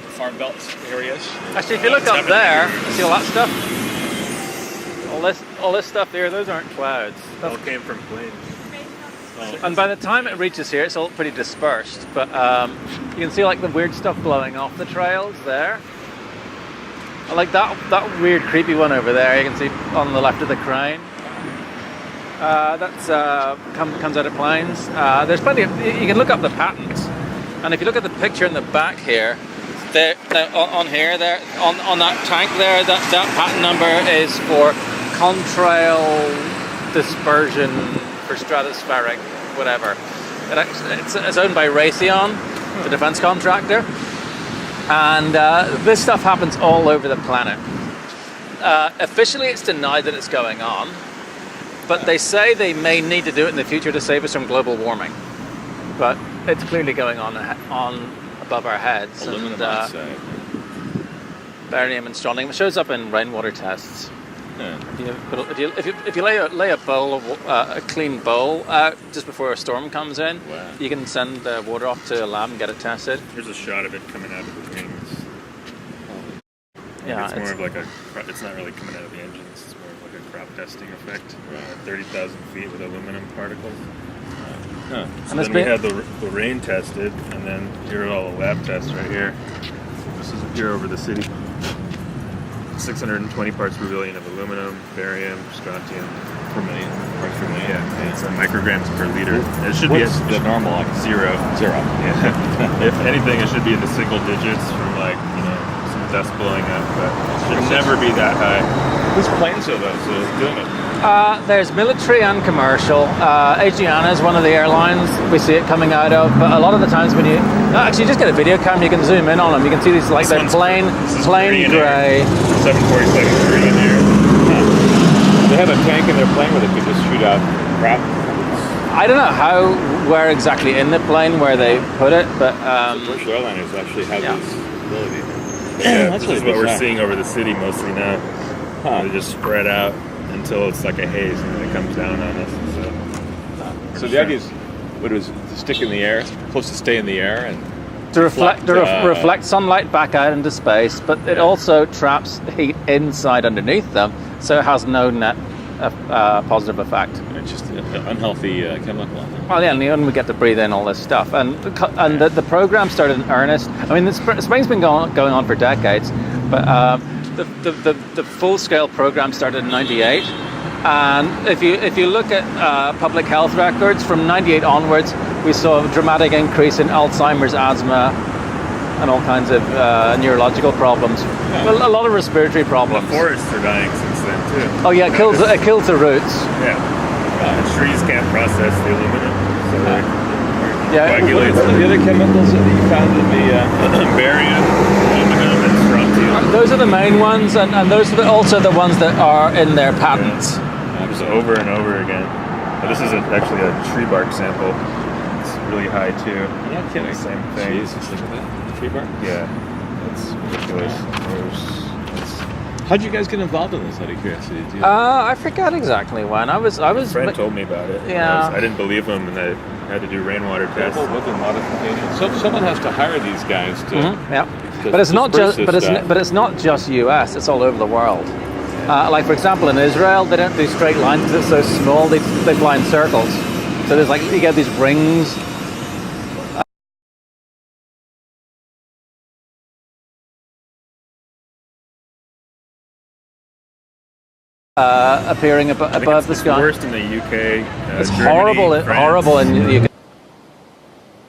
farm belt areas. Actually, if you look up there, see all that stuff? All this stuff here, those aren't clouds. It all came from planes. And by the time it reaches here, it's all pretty dispersed. But you can see like the weird stuff blowing off the trails there. Like that weird creepy one over there, you can see on the left of the crane. That's comes out of planes. There's plenty of, you can look up the patents. And if you look at the picture in the back here, there on here, there on that tank there, that patent number is for contrail dispersion for stratospheric whatever. It's owned by Raytheon, the defense contractor, and this stuff happens all over the planet. Officially, it's denied that it's going on, but they say they may need to do it in the future to save us from global warming. But it's clearly going on above our heads. Aluminum oxide. Barium and strontium. It shows up in rainwater tests. Yeah. If you lay a bowl of a clean bowl out just before a storm comes in, wow. You can send the water off to a lab and get it tested. Here's a shot of it coming out of the wings. Yeah, it's more of like it's not really coming out of the engines. It's more of like a crop testing effect. Right. 30,000 feet with aluminum particles. Huh. So then we had the rain tested, and then here are all the lab tests right here. This is here over the city. 620 parts per billion of aluminum, barium, strontium, Per million. Yeah, it's micrograms per liter. It should What's be the normal? Like zero. Yeah. If anything, it should be in the single digits from some dust blowing up, but it should never be that high. Whose planes are those doing it? There's military and commercial. Asiana is one of the airlines we see it coming out of, but a lot of the times when you actually just get a video camera, you can zoom in on them. You can see these they're plain grey. 747 green air. They have a tank in their plane where they could just shoot out crap. I don't know where exactly in the plane where they put it, but Commercial airliners actually have this ability. Yeah, That's this is really what we're bizarre. seeing over the city mostly now. They just spread out until it's like a haze and then it comes down on us. So the idea is, what it was to stick in the air, supposed to stay in the air and to reflect sunlight back out into space, but it also traps heat inside underneath them, so it has no net positive effect. it's just an unhealthy chemical. Well, yeah, and then we get to breathe in all this stuff, and the program started in earnest. I mean, the spring's been going on for decades, but the full-scale program started in '98. And if you look at public health records from '98 onwards, we saw a dramatic increase in Alzheimer's, asthma, and all kinds of neurological problems. Well, a lot of respiratory problems. The forests are dying since then too. Oh yeah, it kills the roots. Yeah, trees can't process the aluminum, so Yeah. coagulates. What are the other chemicals that you found in the barium, aluminum, and strontium. Those are the main ones, and those are also the ones that are in their patents. Just over and over again. But this is actually a tree bark sample. It's really high too. You're not kidding. Same thing. Jesus, look at that. Tree bark. Yeah, it's ridiculous. How'd you guys get involved in this out of curiosity? I forget exactly when. I was. A friend told me about it. Yeah. I didn't believe him, and I had to do rainwater tests. Weather modification. So someone has to hire these guys to. Yeah, but it's not just. But it's not just U.S. It's all over the world. Like for example, in Israel, they don't do straight lines because it's so small. They fly in circles. So there's you get these rings. Appearing above the sky. Worst in the UK. It's Germany, France. horrible in the UK.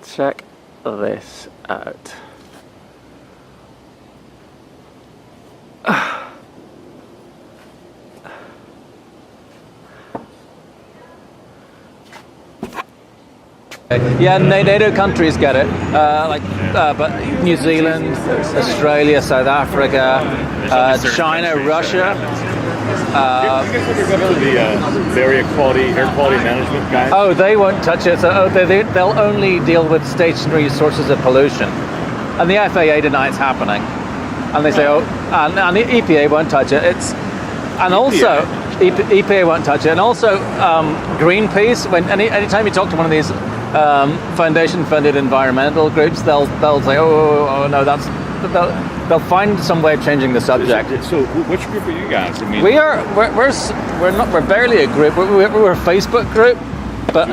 Check this out. Yeah, NATO countries get it, but New Zealand, Australia, South Africa, China, Russia. The area quality, air quality management guys. Oh, they won't touch it. So they'll only deal with stationary sources of pollution, and the FAA denies it's happening. And they say, and the EPA won't touch it. Also EPA won't touch it, and also Greenpeace. Anytime you talk to one of these foundation-funded environmental groups, they'll say, oh no, they'll find some way of changing the subject. So which group are you guys? I mean, we're barely a group. We're a Facebook group, but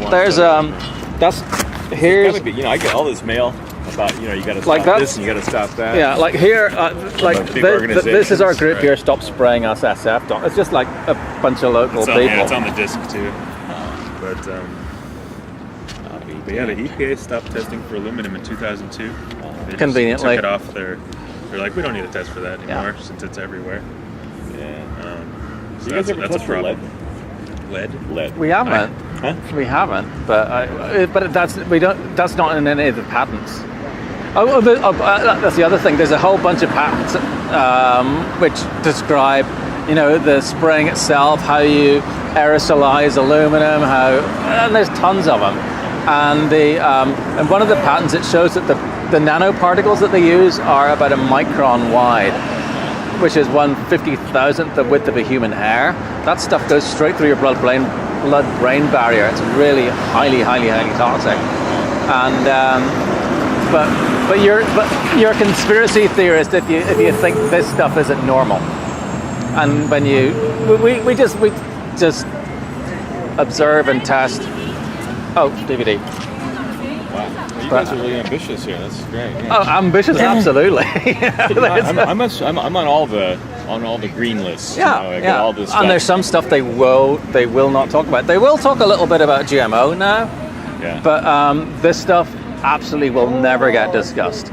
there's that's here's gotta be, I get all this mail about you got to stop like that, this and you got to stop that. Yeah, like here, this is our group right here. Stop spraying us SF. It's just like a bunch of local people. Yeah, it's on the disc too. But yeah, the EPA stopped testing for aluminum in 2002. They Conveniently took it off their. They're like, we don't need to test for that anymore since it's everywhere. Yeah. So you guys ever that's test a for problem. Lead? We haven't. We haven't. But that's not in any of the patents. That's the other thing. There's a whole bunch of patents which describe, the spraying itself, how you aerosolize aluminum, and there's tons of them. And one of the patents, it shows that the nanoparticles that they use are about a micron wide, which is 1/50,000th the width of a human hair. That stuff goes straight through your blood-brain barrier. It's really highly, highly, highly toxic. And but you're a conspiracy theorist if you think this stuff isn't normal. And when we just observe and test. Oh, DVD. Wow, you guys are really ambitious here. That's great. Yeah. Oh, ambitious, absolutely. I'm on all the green lists. I get all this stuff. And there's some stuff they will not talk about. They will talk a little bit about GMO now. Yeah. But this stuff absolutely will never get discussed.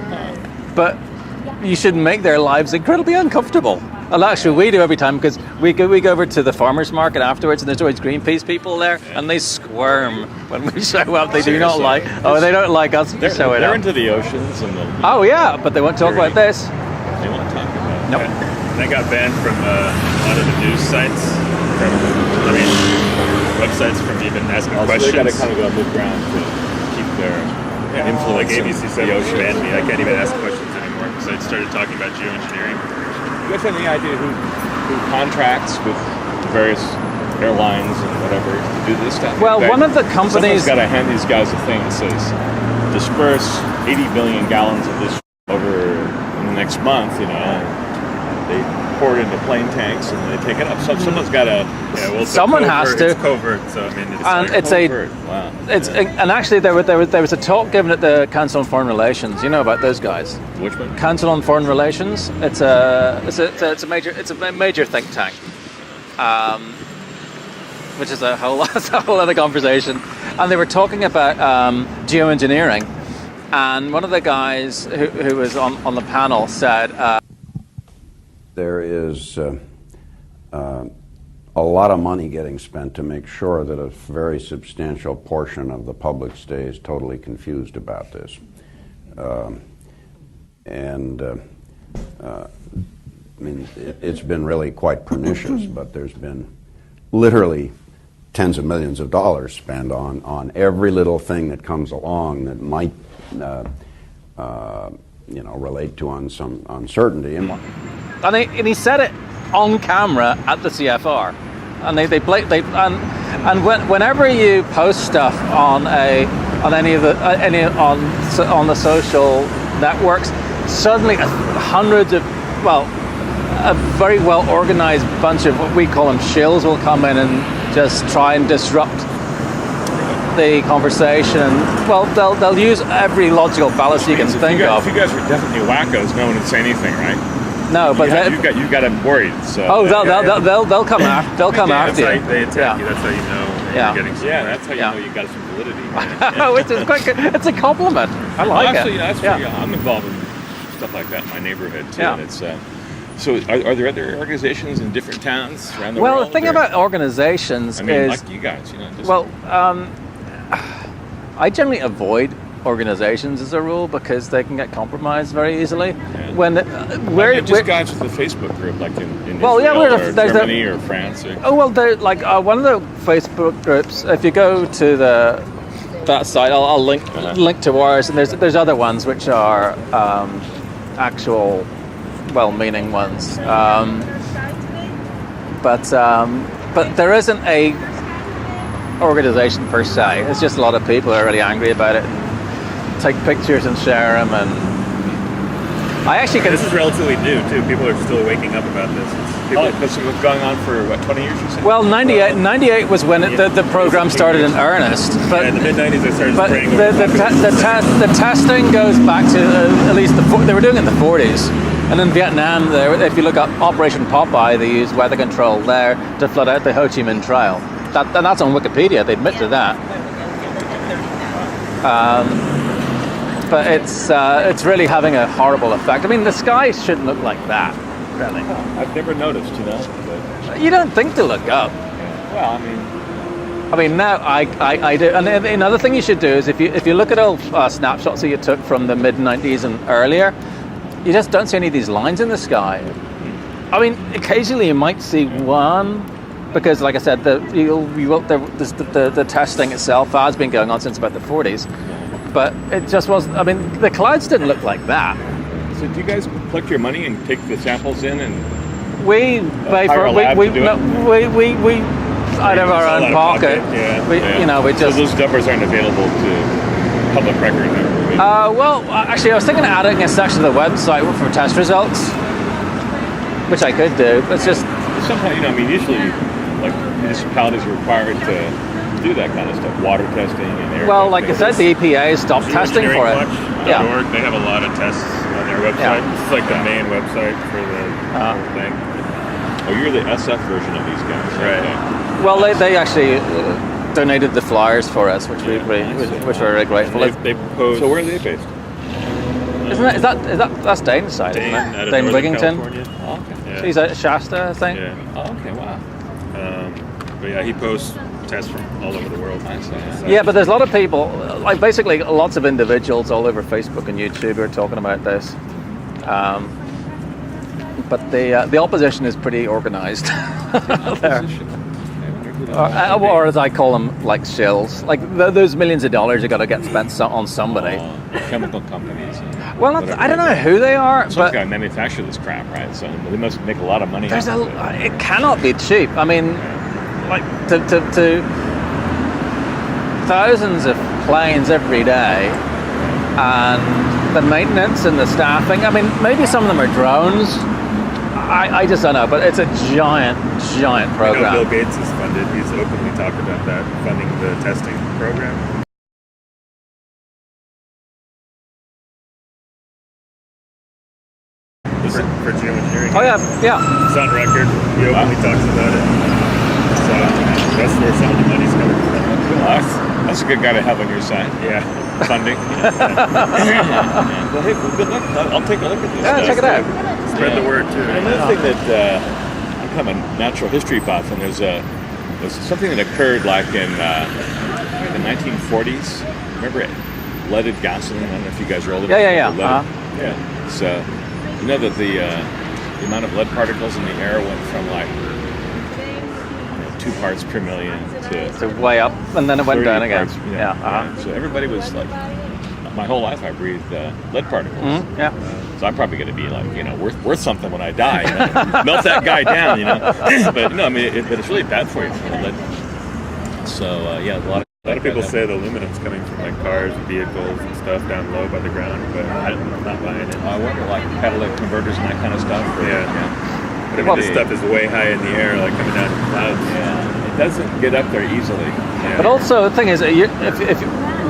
But you should make their lives incredibly uncomfortable. Well, actually, we do every time because we go over to the farmers market afterwards, and there's always Greenpeace people there, and they squirm when we show up. They do not like. Oh, they don't like us showing up. They're into the oceans and the. Oh yeah, but they won't talk about this. They won't talk about it. Nope. And they got banned from a lot of the news sites, websites from even asking questions. So they got to kind of go above ground to keep their influence. Like ABC said, the ocean. banned me. I can't even ask questions anymore because I started talking about geoengineering. You guys have any idea who contracts with the various airlines and whatever to do this stuff? Well, one of the companies someone's got to hand these guys a thing that says disperse 80 billion gallons of this over in the next month. They pour it into plane tanks and they take it up. So someone's got to. Yeah, well, someone has to. It's covert, so I mean, it's covert. Wow. And actually there was a talk given at the Council on Foreign Relations. You know about those guys? Which one? Council on Foreign Relations. It's a major think tank, which is a whole other conversation. And they were talking about geoengineering, and one of the guys who was on the panel said. There is a lot of money getting spent to make sure that a very substantial portion of the public stays totally confused about this. It's been really quite pernicious, but there's been literally tens of millions of dollars spent on every little thing that comes along that might relate to some uncertainty. And he said it on camera at the CFR, and whenever you post stuff on the social networks, suddenly hundreds of a very well organized bunch of what we call them shills will come in and just try and disrupt the conversation. Well, they'll use every logical fallacy you can think of. If you guys were definitely wackos, no one would say anything, right? No, but you got them worried. So they'll come after. They'll come after you. They attack you. That's how you know you're getting. That's how you know you got some validity. Which is quite good. It's a compliment. I like it. Actually, I'm involved in stuff like that in my neighborhood too. And it's so. Are there other organizations in different towns around the world? Well, the thing about organizations is, like you guys, I generally avoid organizations as a rule because they can get compromised very easily. Yeah. When we're guys with the Facebook group, like in Israel or Germany or France. One of the Facebook groups. If you go to that site, I'll link to ours, and there's other ones which are actual well-meaning ones, but there isn't a organization per se. It's just a lot of people who are really angry about it and take pictures and share them, and I actually This is relatively new too. People are still waking up about this. This has been going on for what, 20 years? You said? Well, 98 was when the program started in earnest. But in the mid '90s, they started but spraying. the testing goes back to at least they were doing it in the 40s. And in Vietnam, if you look at Operation Popeye, they used weather control there to flood out the Ho Chi Minh Trail. And that's on Wikipedia. They admit to that. But it's really having a horrible effect. I mean, the sky shouldn't look like that, really. I've never noticed, you know. But, You don't think to look up. well, I mean, now I do. And another thing you should do is if you look at old snapshots that you took from the mid '90s and earlier, you just don't see any of these lines in the sky. I mean, occasionally you might see one, because, like I said, the testing itself has been going on since about the 40s. But it just wasn't. I mean, the clouds didn't look like that. so do you guys collect your money and take the samples in and We pay hire for a lab to do it? we out of our Out own of pocket. pocket, yeah. We, you know, we so just. those numbers aren't available to public record? Well, actually, I was thinking of adding a section to the website for test results, which I could do. It's just Sometimes, you know, I mean, usually, like, municipalities are required to do that kind of stuff, water testing and air well, like I testing. said, the EPA stopped testing for it. Yeah. Geoengineering.org, they have a lot of tests on their website. Yeah. It's like the main website for the whole thing. Oh, you're the SF version of these guys. Right. Okay. Well, they actually donated the flyers for us, which we're very grateful. They post. So where are they based? Isn't that's Dane's side, Dane, isn't out it? of Dane Northern Wigington. California. Oh, okay. Yeah. He's at Shasta, I think. Yeah. Oh, okay, wow. But yeah, he posts tests from all over the world. Nice. Yeah, but there's a lot of people, like basically lots of individuals all over Facebook and YouTube who are talking about this. But the opposition is pretty organised there. Or as I call them, like shills. Like those millions of dollars you got to get spent on somebody. Chemical companies. Well, I don't know who they are, Some but guy manufacture this crap, right? So they must make a lot of money. there's off of it. it cannot be cheap. I mean, like to thousands of planes every day, and the maintenance and the staffing. I mean, maybe some of them are drones. I just don't know, but it's a giant I know program. Bill Gates is funded. He's openly talked about that, funding the testing program. For geoengineering. Oh yeah. It's on record. He openly talks about it. So that's where some of the money's coming from. Well, that's a good guy to have on your side. Yeah. Funding. Well, hey, good luck. I'll take a look at this. Yeah, check it out. Spread the word too. Another thing that I'm kind of a natural history buff, and there's something that occurred like in the 1940s. Remember it? Leaded gasoline. I don't know if you guys are old enough. Yeah. Yeah. So you know that the amount of lead particles in the air went from like 2 parts per million to So way up, and then it went 30 down again. parts, Yeah. So everybody was like, my whole life I breathed lead particles. Yeah. So I'm probably going to be like, worth something when I die. You know? Melt that guy down, But no, I mean, but it's really bad for you. Lead. So yeah, a lot of people say the aluminum's coming from like cars, vehicles, and stuff down low by the ground, but I'm not buying it. I wonder, like catalytic converters and that kind of stuff. Yeah. But I mean, this stuff is way high in the air, like coming down from clouds. Yeah, it doesn't get up there easily. Yeah. But also the thing is, if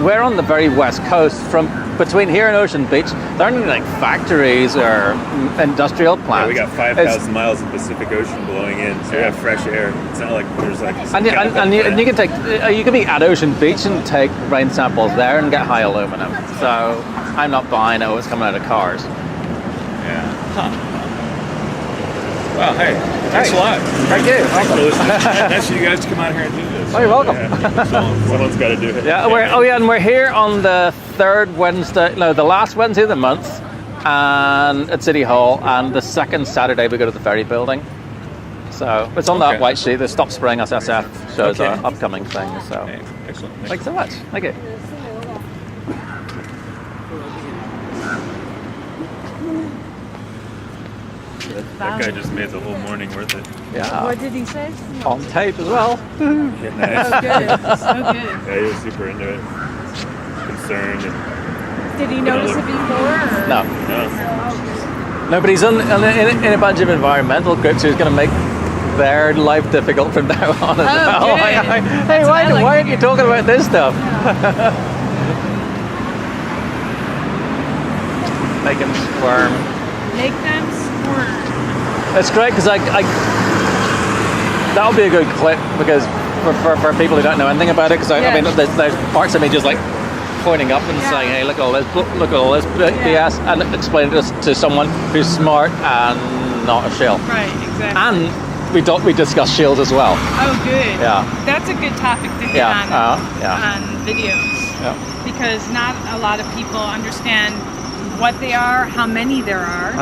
we're on the very west coast, from between here and Ocean Beach, there aren't any like factories or industrial plants. Yeah, we got 5,000 miles of Pacific Ocean blowing in, so we have fresh air. It's not like there's like. And you can take you can be at Ocean Beach and take rain samples there and get high aluminum. So I'm not buying what's coming out of cars. Yeah. Huh. Well, hey, thanks a lot. Thank you. Thanks for listening. Nice of you guys to come out here and do this. Oh, you're welcome. Someone's got to do it. Yeah, and we're here on the the last Wednesday of the month, and at City Hall, and the second Saturday we go to the Ferry Building. So it's on that white sheet. The Stop Spraying Us SF shows our upcoming things. So Okay, excellent. thanks so much. Thank you. That guy just made the whole morning worth it. Yeah, What did he say? on tape as well. Nice. So good. So good. Yeah, he was super into it. Concerned and. I don't know. I think he just wants to get it out there. Yeah, Did he notice it before? Or? No. No. No, but he's in a bunch of environmental groups who's going to make their life difficult from now on as well. Good. Hey, That's what I like why to aren't you hear. talking about this stuff? Make him squirm. Make them squirm. It's great because that'll be a good clip because for people who don't know anything about it, because I mean there's parts of me just like pointing up and saying, hey, look at all this, look at all this BS, and explaining this to someone who's smart and not a shill. Right, exactly. And we discuss shills as well. Oh, good. Yeah. That's a good topic to hit on videos. Yeah. Because not a lot of people understand what they are, how many there are,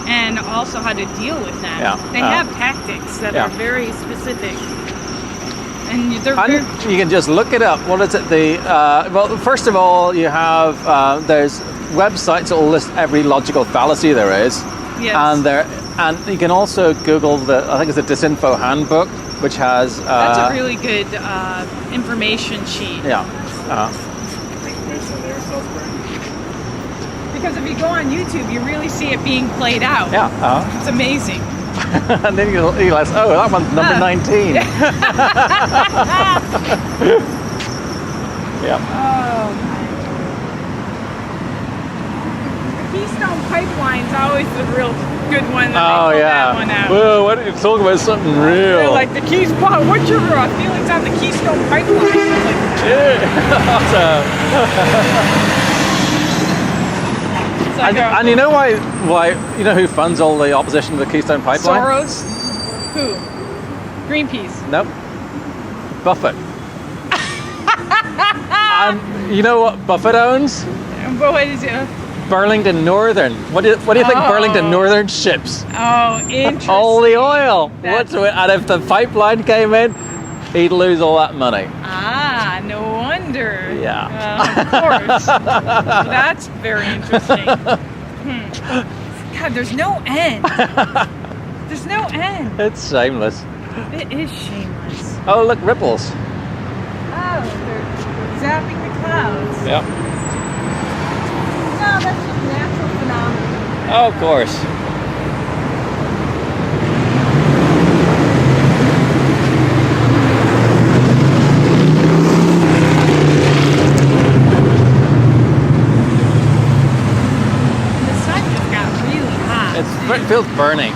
and also how to deal with them. Yeah. They have tactics that are very specific. And you can just look it up. What is it? Well, first of all, you have there's websites that will list every logical fallacy there is. Yes. And you can also Google I think it's the Disinfo Handbook, which has that's a really good information sheet. Yeah. Because if you go on YouTube, you really see it being played out. Yeah. It's amazing. And then you realize, oh, that one's number 19. Yeah. Oh, my. The Keystone Pipeline's always the real good one. That they pull that one out. Well, why don't you talk about something real? They're like the Keystone. What's your feelings on the Keystone Pipeline? And you know why? You know who funds all the opposition to the Keystone Pipeline? Soros? Who? Greenpeace. Nope. Buffett. And you know what Buffett owns? But what is it? Burlington Northern. What do you think Burlington Northern ships? Oh, interesting. All the oil. And if the pipeline came in, he'd lose all that money. Ah, no wonder. Yeah. Of course. That's very interesting. God, there's no end. There's no end. It's shameless. It is shameless. Oh, look, ripples. Oh, they're zapping the clouds. Yeah. No, that's just natural phenomenon. Oh, of course. The sun just got really hot. It feels burning.